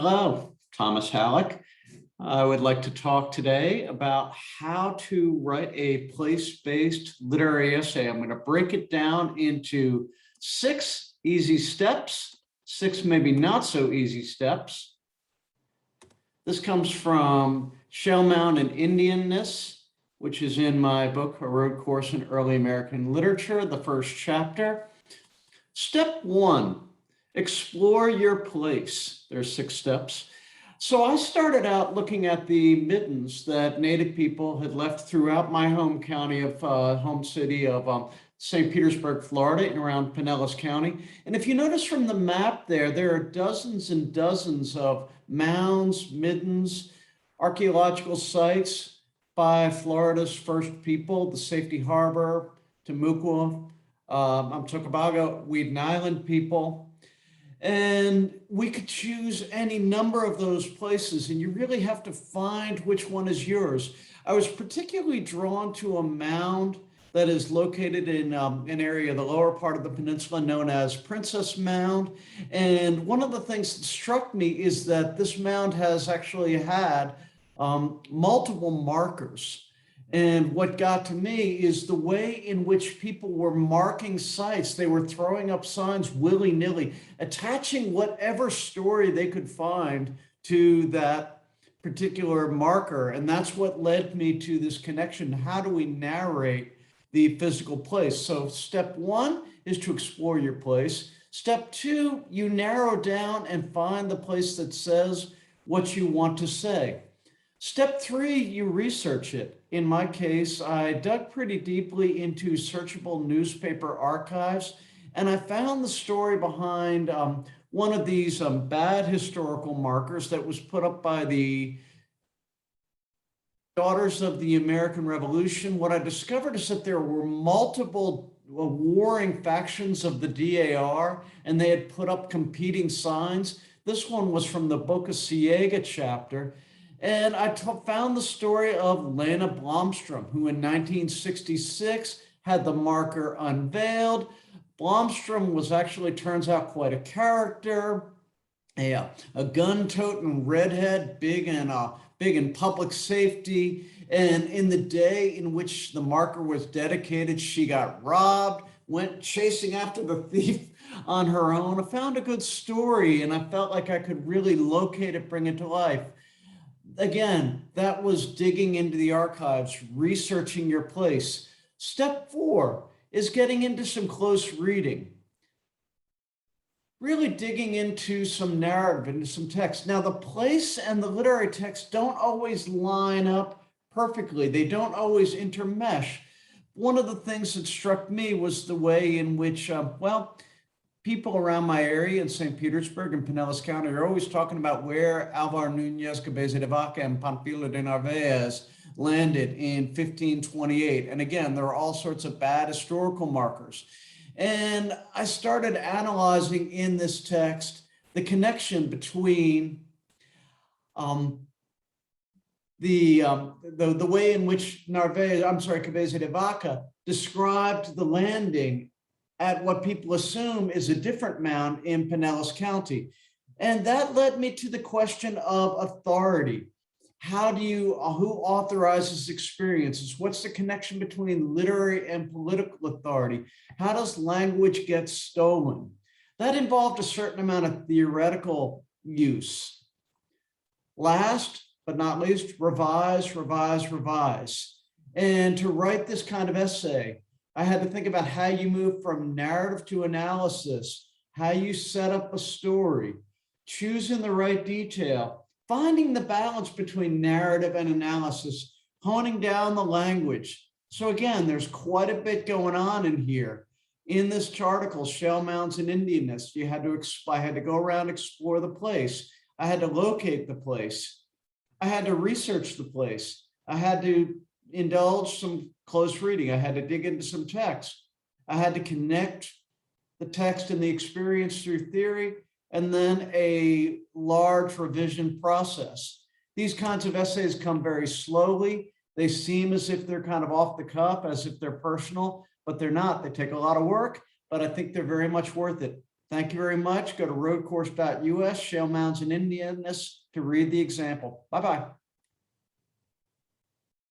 Hello, Thomas Halleck. I would like to talk today about how to write a place-based literary essay. I'm going to break it down into 6 easy steps, 6 maybe not so easy steps. This comes from Mound and Indianness, which is in my book, A Road Course in Early American Literature, the first chapter. Step 1. Explore your place. There's 6 steps. So I started out looking at the middens that Native people had left throughout my home county of home city of St. Petersburg, Florida, and around Pinellas County. And if you notice from the map there are dozens and dozens of mounds, middens, archaeological sites by Florida's first people, the Safety Harbor, Timucua, Tocobago, Weeden Island people. And we could choose any number of those places, and you really have to find which one is yours. I was particularly drawn to a mound that is located in an area, the lower part of the peninsula known as Princess Mound. And one of the things that struck me is that this mound has actually had multiple markers. And what got to me is the way in which people were marking sites. They were throwing up signs willy-nilly, attaching whatever story they could find to that particular marker. And that's what led me to this connection. How do we narrate the physical place? So step 1 is to explore your place. Step 2, you narrow down and find the place that says what you want to say. Step 3, you research it. In my case, I dug pretty deeply into searchable newspaper archives, and I found the story behind one of these bad historical markers that was put up by the Daughters of the American Revolution. What I discovered is that there were multiple warring factions of the DAR, and they had put up competing signs. This one was from the Boca Ciega chapter. And I found the story of Lena Blomstrom, who in 1966 had the marker unveiled. Blomstrom was actually, turns out, quite a character, a gun-toting redhead, big in public safety. And in the day in which the marker was dedicated, she got robbed, went chasing after the thief on her own. I found a good story, and I felt like I could really locate it, bring it to life. Again, that was digging into the archives, researching your place. Step 4 is getting into some close reading. Really digging into some narrative, into some text. Now, the place and the literary text don't always line up perfectly. They don't always intermesh. One of the things that struck me was the way in which, people around my area in St. Petersburg and Pinellas County are always talking about where Alvar Núñez Cabeza de Vaca and Pamphilo de Narvaez landed in 1528. And again, there are all sorts of bad historical markers. And I started analyzing in this text the connection between the way in which Cabeza de Vaca described the landing at what people assume is a different mound in Pinellas County. And that led me to the question of authority. Who authorizes experiences? What's the connection between literary and political authority? How does language get stolen? That involved a certain amount of theoretical use. Last but not least, revise, revise, revise. And to write this kind of essay, I had to think about how you move from narrative to analysis, how you set up a story, choosing the right detail, finding the balance between narrative and analysis, honing down the language. So again, there's quite a bit going on in here. In this article, Shell Mounds and Indianness, I had to go around, explore the place. I had to locate the place. I had to research the place. I had to indulge some close reading. I had to dig into some text. I had to connect the text and the experience through theory, and then a large revision process. These kinds of essays come very slowly. They seem as if they're kind of off the cuff, as if they're personal, but they're not. They take a lot of work, but I think they're very much worth it. Thank you very much. Go to roadcourse.us, Shale Mounds and Indianness to read the example. Bye-bye.